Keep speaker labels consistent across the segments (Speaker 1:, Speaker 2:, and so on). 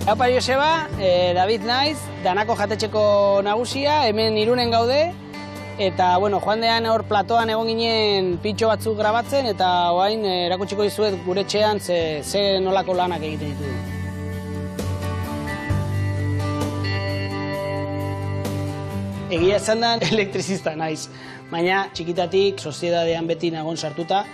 Speaker 1: Apa Joseba, David naiz, Danako jatetxeko nagusia, hemen Irunen gaude, eta joan hor platoan egon ginen pintxo batzuk grabatzen, eta orain erakutsiko dizuet gure etxean ze nolako lanak egiten ditugu. Egia esan da elektrizista naiz, baina txikitatik soziedadean beti nagon sartuta,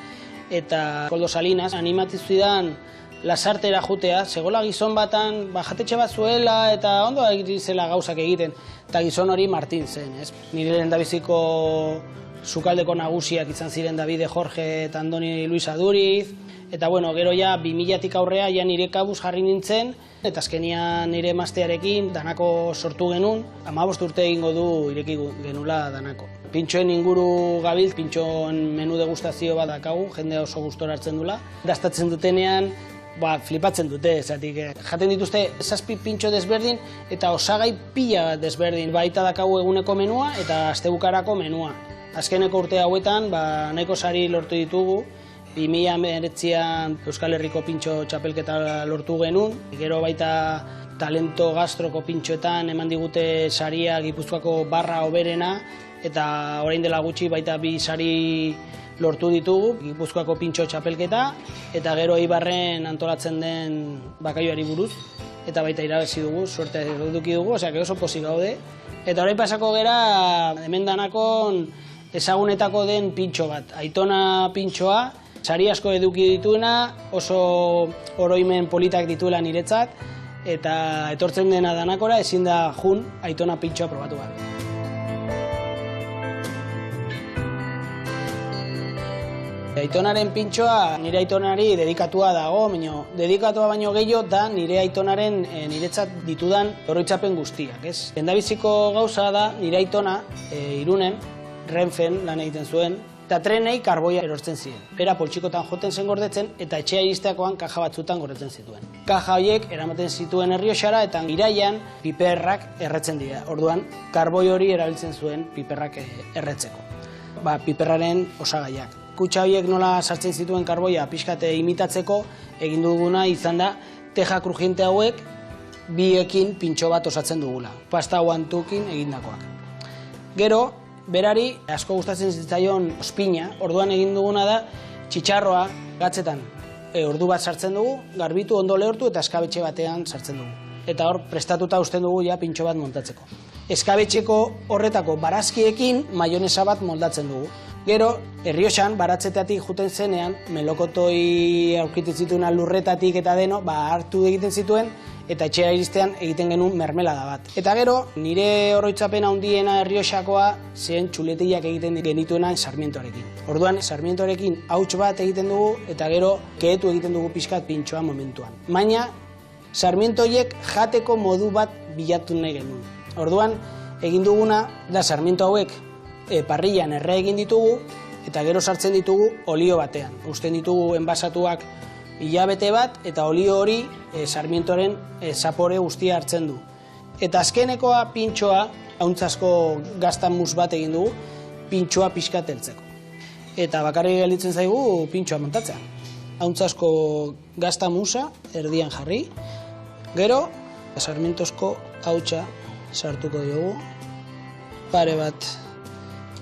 Speaker 1: eta Koldo Salinas animatu zidan lasartera jutea, zegoela gizon batan jatetxe bat zuela eta ondo egiten zela gauzak egiten, eta gizon hori Martin zen, ez? Nire lehendabiziko sukaldeko nagusiak izan ziren Davide Jorge eta Andoni Luis Aduriz, eta gero ja 2000-tik aurrea ja nire kabuz jarri nintzen, eta azkenian nire emaztearekin Danako sortu genuen, 15 urte egingo du ireki genula Danako. Pintxoen inguru gabil, pintxoen menu degustazio bat dakagu, jende oso gustora hartzen dula. Dastatzen dutenean, flipatzen dute, jaten dituzte 7 pintxo desberdin eta osagai pila desberdin. Baita dakagu eguneko menua eta astebukarako menua. Azkeneko urte hauetan, nahiko sari lortu ditugu. 2019an Euskal Herriko pintxo txapelketa lortu genuen. Gero baita talento gastroko pintxoetan eman digute saria Gipuzkoako barra hoberena, eta orain dela gutxi baita 2 sari lortu ditugu, Gipuzkoako pintxo txapelketa, eta gero Eibarren antolatzen den bakaioari buruz, eta baita irabazi dugu, suerte eduki dugu, oso pozik gaude. Eta orain pasako gera, hemen Danakon ezagunetako den pintxo bat, Aitona pintxoa, sari asko eduki dituena, oso oroimen politak dituela niretzat, eta etortzen dena Danakora ezin da jun Aitona pintxoa probatu bat. Aitonaren pintxoa nire aitonari dedikatua dago, dedikatua baino gehiago da nire aitonaren niretzat ditudan oroitzapen guztiak, ez? Lehendabiziko gauza da nire aitona Irunen, Renfen lan egiten zuen, eta trenei karboia erortzen ziren. Bera poltsikotan joten zen gordetzen eta etxea iristeakoan kaja batzutan gordetzen zituen. Kaja horiek eramaten zituen Errioxara eta iraian piperrak erretzen dira. Orduan, karboi hori erabiltzen zuen piperrak erretzeko. Piperraren osagaiak. Kutxa horiek nola sartzen zituen karboia pixkate imitatzeko, egin duguna izan da teja krujiente hauek biekin pintxo bat osatzen dugula. Pasta guantukin egindakoak. Gero, berari asko gustatzen zitzaion ospina, orduan egin duguna da txitxarroa gatzetan ordu bat sartzen dugu, garbitu, ondo lehortu eta eskabetxe batean sartzen dugu. Eta hor, prestatuta usten dugu ja pintxo bat montatzeko. Eskabetxeko horretako barazkiekin maionesa bat moldatzen dugu. Gero, Errioxan, baratzeteatik juten zenean, melokotoi aurkitzen zituen lurretatik eta deno, hartu egiten zituen, eta etxea iristean egiten genuen mermelada bat. Eta gero, nire oroitzapen handiena Errioxakoa zen txuletillak egiten genituena Sarmientoarekin. Orduan, Sarmientoarekin hauts bat egiten dugu, eta gero, kehetu egiten dugu pixkat pintxoa momentuan. Baina, Sarmientoiek jateko modu bat bilatu nahi genuen. Orduan, egin duguna da Sarmiento hauek parrillan erre egin ditugu, eta gero sartzen ditugu olio batean. Usten ditugu enbasatuak hilabete bat, eta olio hori Sarmientoren zapore guztia hartzen du. Eta azkenekoa pintxoa, hauntzazko gaztamus bat egin dugu, pintxoa pixkateltzeko. Eta bakarrik gelditzen zaigu pintxoa montatzea. Hauntzazko gaztamusa erdian jarri, gero Sarmientozko hautsa sartuko diogu, pare bat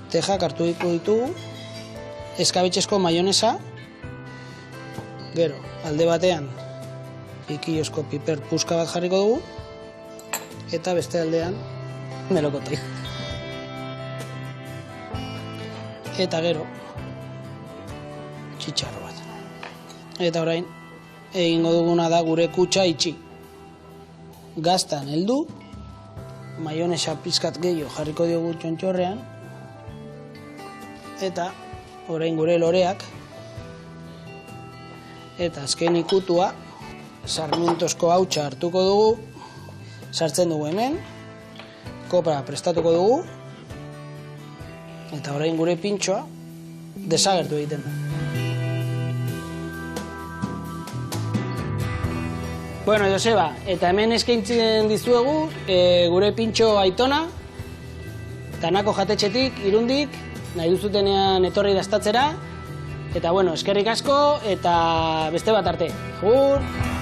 Speaker 1: tejak hartu ditugu, eskabetxezko maionesa, gero, alde batean, pikillozko piper puska bat jarriko dugu, eta beste aldean, melokotoi. Eta gero, txitxarro bat. Eta orain, egingo duguna da gure kutxa itxi. Gaztan heldu, maionesa pizkat gehiago jarriko diogu txontxorrean, eta orain gure loreak, eta azken ikutua, Sarmientozko hautsa hartuko dugu, sartzen dugu hemen, kopra prestatuko dugu, eta orain gure pintxoa desagertu egiten da. Bueno, Joseba, eta hemen eskaintzen dizuegu gure pintxo Aitona, Danako jatetxetik, Irundik, nahi duzutenean etorri dastatzera, eta eskerrik asko, eta beste bat arte. Agur!